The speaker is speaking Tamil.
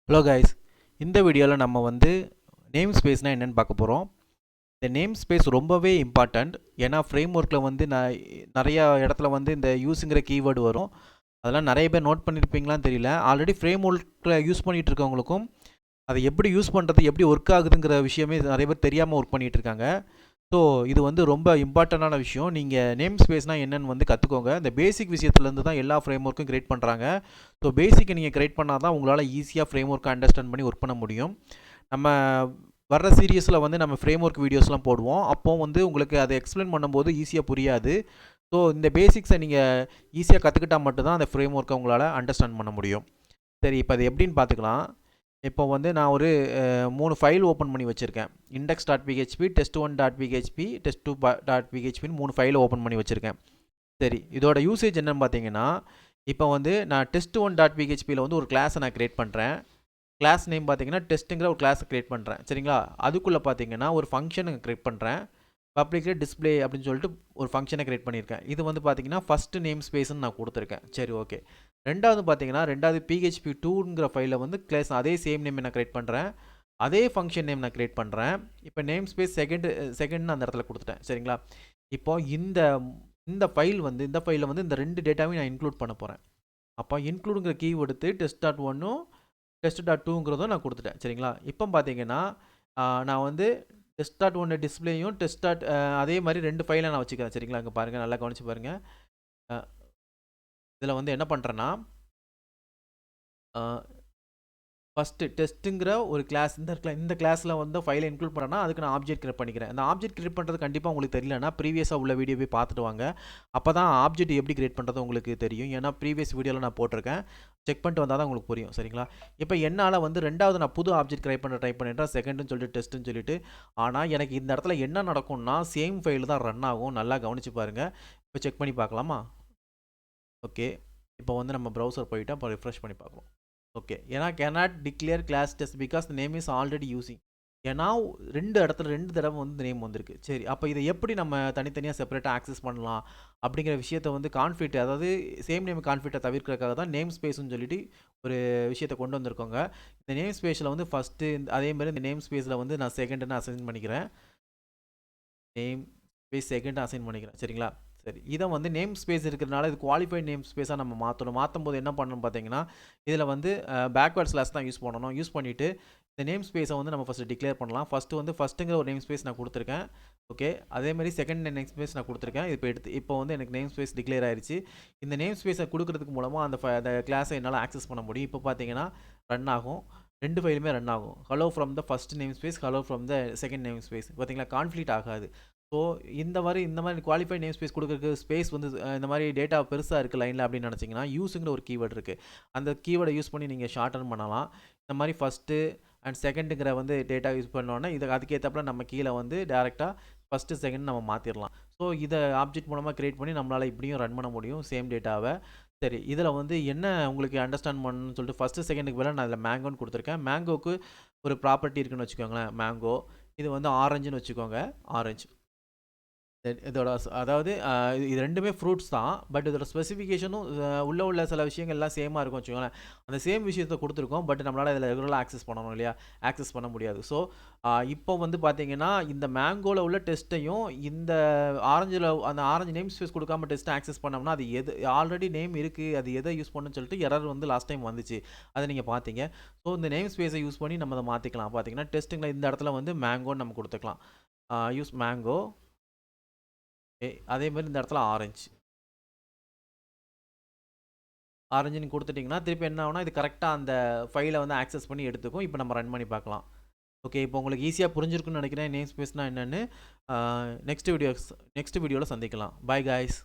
ஹலோ கைஸ், இந்த வீடியோவில் நம்ம வந்து நேம் ஸ்பேஸ்னால் என்னென்னு பார்க்க போகிறோம். இந்த நேம் ஸ்பேஸ் ரொம்பவே இம்பார்ட்டண்ட். ஏன்னா ஃப்ரேம் ஒர்க்கில் வந்து நிறையா இடத்துல வந்து இந்த யூஸுங்கிற கீவேர்டு வரும். அதெல்லாம் நிறைய பேர் நோட் பண்ணியிருப்பீங்களான்னு தெரியல. ஆல்ரெடி ஃப்ரேம் ஒர்க்கில் யூஸ் பண்ணிகிட்டு இருக்கவங்களுக்கும் அதை எப்படி யூஸ் பண்ணுறது, எப்படி ஒர்க் ஆகுதுங்கிற விஷயமே நிறைய பேர் தெரியாமல் ஒர்க் பண்ணிகிட்டு இருக்காங்க. ஸோ இது வந்து ரொம்ப இம்பார்ட்டண்டான விஷயம். நீங்கள் நேம் ஸ்பேஸ்னால் என்னென்னு வந்து கற்றுக்கோங்க. இந்த பேசிக் விஷயத்துலேருந்து தான் எல்லா ஃப்ரேம் ஒர்க்கும் கிரியேட் பண்ணுறாங்க. ஸோ பேசிக்கை நீங்கள் கிரியேட் பண்ணால் தான் உங்களால் ஈஸியாக ஃப்ரேம் ஒர்க்கை அண்டர்ஸ்டாண்ட் பண்ணி ஒர்க் பண்ண முடியும். நம்ம வர்ற சீரியஸில் வந்து நம்ம ஃப்ரேம் ஒர்க் வீடியோஸ்லாம் போடுவோம். அப்போது வந்து உங்களுக்கு அதை எக்ஸ்பிளைன் பண்ணும்போது ஈஸியாக புரியாது. ஸோ இந்த பேசிக்ஸை நீங்கள் ஈஸியாக கற்றுக்கிட்டால் மட்டும்தான் அந்த ஃப்ரேம் ஒர்க்கை உங்களால் அண்டர்ஸ்டாண்ட் பண்ண முடியும். சரி, இப்போ அது எப்படின்னு பார்த்துக்கலாம். இப்போ வந்து நான் ஒரு 3 ஃபைல் ஓப்பன் பண்ணி வச்சுருக்கேன். index.php, test1.php, test2.phpன்னு 3 ஃபைலை ஓப்பன் பண்ணி வச்சுருக்கேன். சரி, இதோட யூசேஜ் என்னன்னு பார்த்தீங்கன்னா, இப்போ வந்து நான் test1.phpயில் வந்து ஒரு கிளாஸை நான் க்ரியேட் பண்ணுறேன். கிளாஸ் நேம் பார்த்தீங்கன்னா டெஸ்ட்டுங்கிற ஒரு கிளாஸை க்ரியேட் பண்ணுறேன். சரிங்களா? அதுக்குள்ளே பார்த்தீங்கன்னா ஒரு ஃபங்க்ஷனை க்ரியேட் பண்ணுறேன். பப்ளிக்லி டிஸ்பிளே அப்படின்னு சொல்லிட்டு ஒரு ஃபங்க்ஷனை க்ரியேட் பண்ணியிருக்கேன். இது வந்து பார்த்தீங்கன்னா ஃபஸ்ட்டு நேம் ஸ்பேஸ்ன்னு நான் கொடுத்துருக்கேன். சரி, ஓகே. ரெண்டாவது பார்த்தீங்கன்னா php2ங்கிற ஃபைலில் வந்து கிளாஸ் அதே சேம் நேம் நான் க்ரியேட் பண்ணுறேன். அதே ஃபங்க்ஷன் நேம் நான் க்ரியேட் பண்ணுறேன். இப்போ நேம் ஸ்பேஸ் செகண்ட்னு அந்த இடத்துல கொடுத்துட்டேன். சரிங்களா? இப்போ இந்த ஃபைலில் வந்து இந்த 2 டேட்டாவையும் நான் இன்க்ளூட் பண்ண போகிறேன். அப்போ இன்க்ளூடுங்கிற கீ எடுத்து test.1ம் test.2ங்கிறதும் நான் கொடுத்துட்டேன். சரிங்களா? இப்போ பார்த்தீங்கன்னா நான் வந்து test.1 டிஸ்பிளேயும் அதே மாதிரி 2 ஃபைலை நான் வச்சுக்கிறேன். சரிங்களா? இங்கே பாருங்கள், நல்லா கவனிச்சு பாருங்கள். இதில் வந்து என்ன பண்ணுறேன்னா, ஃபஸ்ட்டு டெஸ்ட்டுங்கிற ஒரு கிளாஸ் இந்த கிளாஸில் வந்து ஃபைலை இன்க்ளூட் பண்ணேன்னா அதுக்கு நான் ஆப்ஜெக்ட் கிரியேட் பண்ணிக்கிறேன். அந்த ஆப்ஜெக்ட் கிரியேட் பண்ணுறது கண்டிப்பாக உங்களுக்கு தெரியலனா ப்ரீவியஸாக உள்ள வீடியோ போய் பார்த்துட்டு வாங்க. அப்போ தான் ஆப்ஜெக்ட் எப்படி கிரியேட் பண்ணுறது உங்களுக்கு தெரியும். ஏன்னா ப்ரீவியஸ் வீடியோவில் நான் போட்டிருக்கேன். செக் பண்ணிட்டு வந்தால் தான் உங்களுக்கு புரியும். சரிங்களா? இப்போ என்னால் வந்து ரெண்டாவது நான் புது ஆப்ஜெக்ட் கிரியேட் பண்ண ட்ரை பண்ணிட்டேன். செகண்டுன்னு சொல்லிட்டு டெஸ்ட்டுன்னு சொல்லிட்டு. ஆனால் எனக்கு இந்த இடத்துல என்ன நடக்கும்னா சேம் ஃபைல் தான் ரன் ஆகும். நல்லா கவனித்து பாருங்கள். இப்போ செக் பண்ணி பார்க்கலாமா? ஓகே, இப்போ வந்து நம்ம ப்ரௌசர் போயிட்டு அப்போ ரிஃப்ரெஷ் பண்ணி பார்க்கலாம். ஓகே, ஏன்னா cannot declare class test because the name is already using. ஏன்னா 2 தடவை வந்து நேம் வந்திருக்கு. சரி, அப்போ இதை எப்படி நம்ம தனித்தனியாக செப்பரேட்டாக ஆக்சஸ் பண்ணலாம் அப்படிங்கிற விஷயத்தை வந்து கான்ஃபிளிக்ட், அதாவது சேம் நேம் கான்ஃபிளிக்டை தவிர்க்கிறதுக்காக தான் நேம் ஸ்பேஸ்ன்னு சொல்லிட்டு ஒரு விஷயத்தை கொண்டு வந்திருக்கோங்க. இந்த நேம் ஸ்பேஸில் வந்து ஃபஸ்ட்டு அதேமாதிரி இந்த நேம் ஸ்பேஸில் வந்து நான் செகண்டுன்னு அசைன் பண்ணிக்கிறேன். நேம் ஸ்பேஸ் செகண்ட் அசைன் பண்ணிக்கிறேன். சரிங்களா? சரி, இதை வந்து நேம் ஸ்பேஸ் இருக்கிறதுனால இது குவாலிஃபைட் நேம் ஸ்பேஸாக நம்ம மாற்றும் போது என்ன பண்ணணும் பார்த்தீங்கன்னா, இதில் வந்து பேக்வேர்ட் ஸ்லாஷ் தான் யூஸ் பண்ணணும். யூஸ் பண்ணிவிட்டு இந்த நேம் ஸ்பேஸை வந்து நம்ம ஃபஸ்ட்டு டிக்ளேர் பண்ணலாம். ஃபஸ்ட்டுங்கிற ஒரு நேம் ஸ்பேஸ் நான் கொடுத்துருக்கேன். ஓகே, அதேமாதிரி செகண்ட் நேம் ஸ்பேஸ் நான் கொடுத்துருக்கேன். இப்போ வந்து எனக்கு நேம் ஸ்பேஸ் டிக்ளேர் ஆயிடுச்சு. இந்த நேம் ஸ்பேஸை கொடுக்கறதுக்கு மூலமாக அந்த கிளாஸை என்னால் ஆக்சஸ் பண்ண முடியும். இப்போ பார்த்தீங்கன்னா ரன் ஆகும். 2 ஃபைலுமே ரன் ஆகும். Hello from the first name space, hello from the second name space. பார்த்தீங்களா? கான்ஃப்ளிக்ட் ஆகாது. ஸோ இந்த மாதிரி குவாலிஃபைட் நேம் ஸ்பேஸ் கொடுக்குறதுக்கு ஸ்பேஸ் வந்து இந்த மாதிரி டேட்டா பெருசாக இருக்குது லைனில் அப்படின்னு நினச்சிங்கன்னா யூஸுங்கிற ஒரு கீவேர்டு இருக்குது. அந்த கீவேர்டை யூஸ் பண்ணி நீங்கள் ஷார்டன் பண்ணலாம். இந்த மாதிரி ஃபஸ்ட்டு அண்ட் செகண்டுங்கிற வந்து டேட்டா யூஸ் பண்ணோன்னா அதுக்கேற்றப்பல நம்ம கீழே வந்து டேரெக்டாக ஃபஸ்ட்டு செகண்ட் நம்ம மாற்றிடலாம். ஸோ இதை ஆப்ஜெக்ட் மூலமாக க்ரியேட் பண்ணி நம்மளால் இப்படியும் ரன் பண்ண முடியும் சேம் டேட்டாவை. சரி, இதில் வந்து என்ன உங்களுக்கு அண்டர்ஸ்டாண்ட் பண்ணணும்னு சொல்லிட்டு ஃபஸ்ட்டு செகண்டுக்கு மேலே நான் அதில் மேங்கோன்னு கொடுத்துருக்கேன். மேங்கோக்கு ஒரு ப்ராப்பர்ட்டி இருக்குன்னு வச்சுக்கோங்களேன். மேங்கோ இது வந்து ஆரஞ்சுன்னு வச்சுக்கோங்க. ஆரஞ்சு இதோட அதாவது இது 2மே ஃப்ரூட்ஸ் தான். பட் இதோட ஸ்பெசிஃபிகேஷனும் உள்ள சில விஷயங்கள்லாம் சேமாக இருக்கும் வச்சுக்கோங்களேன். அந்த சேம் விஷயத்தை கொடுத்துருக்கோம். பட் நம்மளால் இதில் ரெகுலராக ஆக்சஸ் பண்ணணும் இல்லையா? ஆக்சஸ் பண்ண முடியாது. ஸோ இப்போ வந்து பார்த்தீங்கன்னா இந்த மேங்கோவில் உள்ள டெஸ்ட்டையும் இந்த அந்த ஆரஞ்சு நேம் ஸ்பேஸ் கொடுக்காம டெஸ்ட்டை ஆக்சஸ் பண்ணோம்னா அது ஆல்ரெடி நேம் இருக்குது, அது எதை யூஸ் பண்ணணும்னு சொல்லிட்டு எரர் வந்து லாஸ்ட் டைம் வந்துச்சு. அதை நீங்கள் பார்த்தீங்க. ஸோ இந்த நேம் ஸ்பேஸை யூஸ் பண்ணி நம்ம அதை மாற்றிக்கலாம். பார்த்தீங்கன்னா டெஸ்ட்டுங்களை இந்த இடத்துல வந்து மேங்கோன்னு நம்ம கொடுத்துக்கலாம். Use mango. அதே மாதிரி இந்த இடத்துல ஆரஞ்சுன்னு கொடுத்துட்டிங்கன்னா திருப்பி என்ன ஆகுனா இது கரெக்டாக அந்த ஃபைலை வந்து ஆக்சஸ் பண்ணி எடுத்துக்கும். இப்போ நம்ம ரன் பண்ணி பார்க்கலாம். ஓகே, இப்போ உங்களுக்கு ஈஸியாக புரிஞ்சிருக்குன்னு நினைக்கிறேன் நேம் ஸ்பேஸ்னால் என்னென்னு. நெக்ஸ்ட் வீடியோவில் சந்திக்கலாம். By guys.